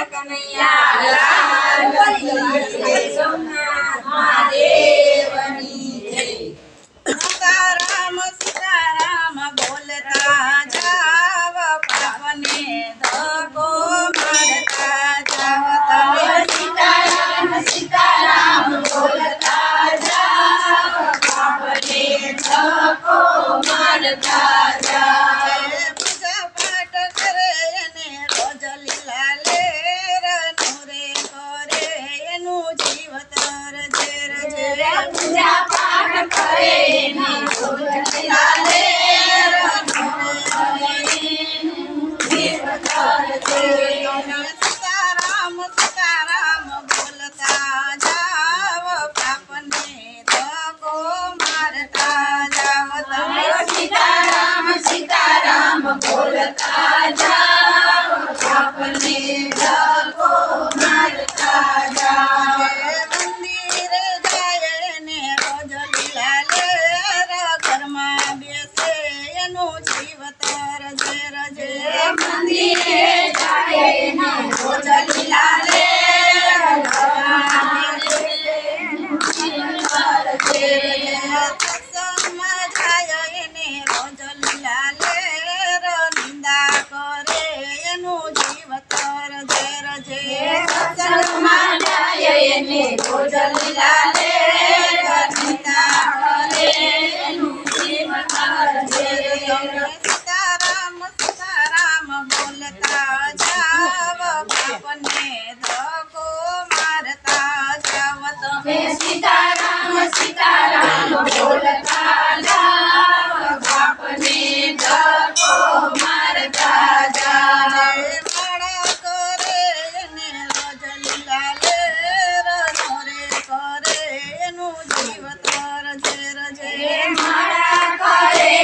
કનૈયા લાલ કી જય સોમનાથ મહાદેવની જય સીતારામ બોલતા જાવ પાપને ધકો મારતા જાવ તમે સીતારામ બોલતા જાવ પાપને ધકો મારતા જાવ પૂજા પાઠ કરે અને રોજ લીલા લેર નોરે કરે એનું જીવતર ઝેર ઝેર પૂજા પાઠ કરે ને રોજ લીલા લેર નોરે કરે એનું જીવતર ઝેર સીતારામ બોલતા જાવ પાપને ધકો મારતા જાવ તમે સીતારામ બોલતા જાવ પાપને ધકો મારતા જાવ મંદિરે જાય ને રોજ લીલા લેર ઘરમાં બેસે એનું જીવતર ઝેર ઝેર મંદિરે જાય ને રોજ લીલા લેર ઘરમાં બેસે એનું જીવતર ઝેર ઝેર સત્સંગમાં જાય ને રોજ લીલા લેર નિંદા કરે એનું જીવતર ઝેર ઝેર સત્સંગમાં જાય ને રોજ લીલા લેર નિંદા કરે એનું જીવતર ઝેર ઝેર સીતારામ બોલતા જાવ પાપને ધકો મારતા જાવ તમે સીતારામ બોલતા જાવ પાપને ધકો મારતા જાવ માળા કરે ને રોજ લીલા લેર નોરે કરે એનું જીવતર ઝેર ઝેર માળા કરે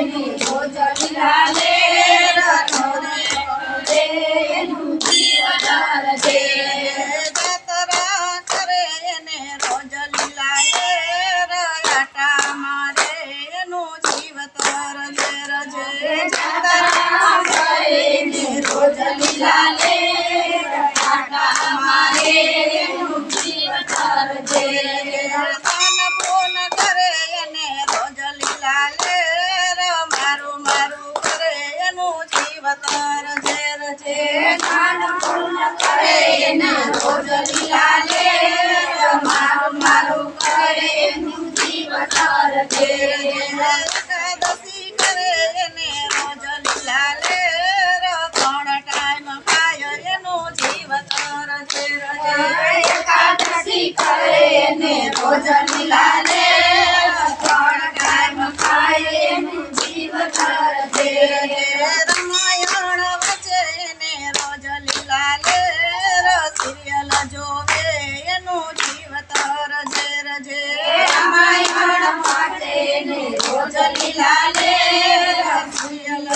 ને રોજ લીલા લેર નોરે કરે એનું જીવતર ઝેર જાતરા કરે ને રોજ લીલા લેર આટા મારે એનું જીવતર ઝેર ઝેર જાતરા કરે ને રોજ લીલા લેર આટા મારે એનું જીવતર ઝેર તન ફોન કરે ને રોજ લીલા લેર મારું મારું કરે એનું જીવતર ઝેર ઝેર તન ફોન કરે ને રોજ લીલા લેર મારું મારું કરે એનું જીવતર ઝેર ઝેર એકાદશી કરે ને રોજ લીલા લેર 3 ટાઈમ ખાય એનું જીવતર ઝેર ઝેર એકાદશી કરે ને રોજ લીલા લેર 3 ટાઈમ ખાય એનું જીવતર ઝેર ઝેર રામાયણ વચે ને રોજ લીલા લેર સિરિયલ જોવે એનું જીવતર ઝેર ઝેર રામાયણ વાંચે ને રોજ લીલા લેર સિરિયલ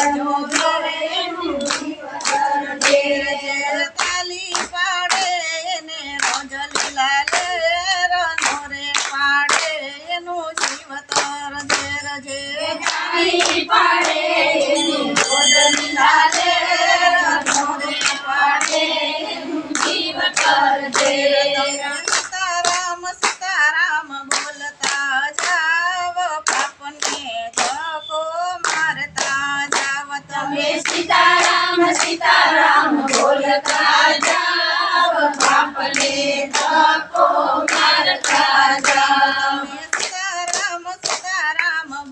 જોવે એનું જીવતર ઝેર ઝેર તાલી પાડે ને રોજ લીલા લેર નોરે પાડે એનું જીવતર ઝેર ઝેર તાલી પાડે ને રોજ લીલા લેર નોરે પાડે એનું જીવતર ઝેર સીતારામ બોલતા જાવ પાપને ધકો મારતા જાવ તમે સીતારામ બોલતા જાવ પાપને ધકો મારતા જાવ સીતારામ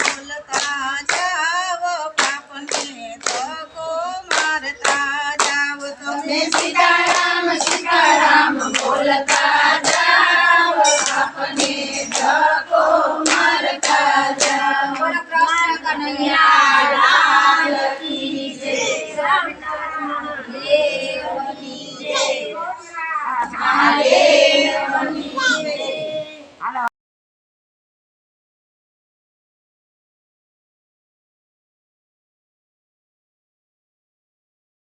બોલતા જાવ પાપને ધકો મારતા જાવ તમે સીતારામ બોલતા જાવ પાપને ધકો મારતા જાવ કૃષ્ણ કનૈયા લાલ કી જય સ્વામિનારાયણ દેવ કી જય મહાદેવ